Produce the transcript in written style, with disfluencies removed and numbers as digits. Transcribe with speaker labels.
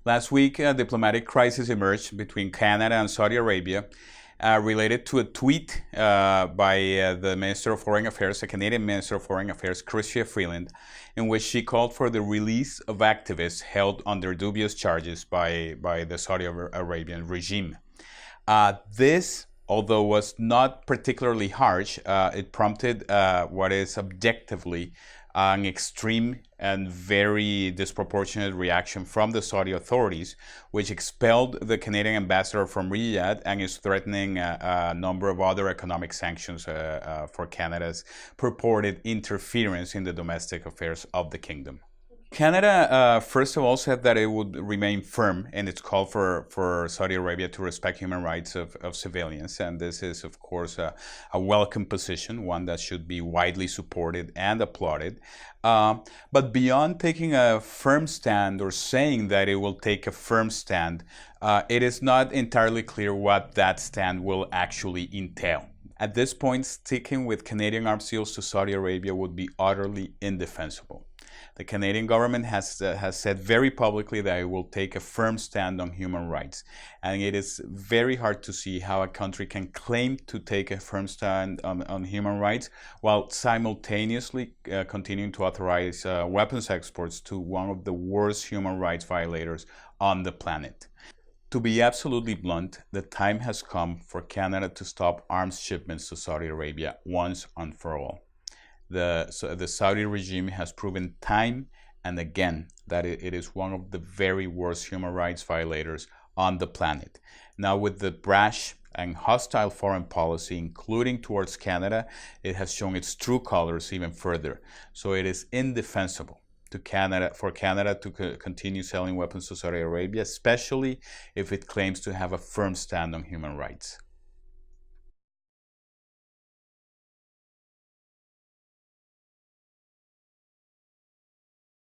Speaker 1: Last week, a diplomatic crisis emerged between Canada and Saudi Arabia related to a tweet by the Minister of Foreign Affairs, the Canadian Minister of Foreign Affairs, Chrystia Freeland, in which she called for the release of activists held under dubious charges by the Saudi Arabian regime. This, although was not particularly harsh, it prompted what is objectively an extreme and very disproportionate reaction from the Saudi authorities, which expelled the Canadian ambassador from Riyadh and is threatening a number of other economic sanctions for Canada's purported interference in the domestic affairs of the kingdom. Canada, first of all, said that it would remain firm in its call for Saudi Arabia to respect human rights of civilians. And this is, of course, a welcome position, one that should be widely supported and applauded. But beyond taking a firm stand or saying that it will take a firm stand, it is not entirely clear what that stand will actually entail. At this point, sticking with Canadian arms deals to Saudi Arabia would be utterly indefensible. The Canadian government has said very publicly that it will take a firm stand on human rights. And it is very hard to see how a country can claim to take a firm stand on human rights while simultaneously continuing to authorize weapons exports to one of the worst human rights violators on the planet. To be absolutely blunt, the time has come for Canada to stop arms shipments to Saudi Arabia once and for all. The Saudi regime has proven time and again that it is one of the very worst human rights violators on the planet. Now, with the brash and hostile foreign policy, including towards Canada, it has shown its true colors even further. So it is indefensible for Canada to continue selling weapons to Saudi Arabia, especially if it claims to have a firm stand on human rights.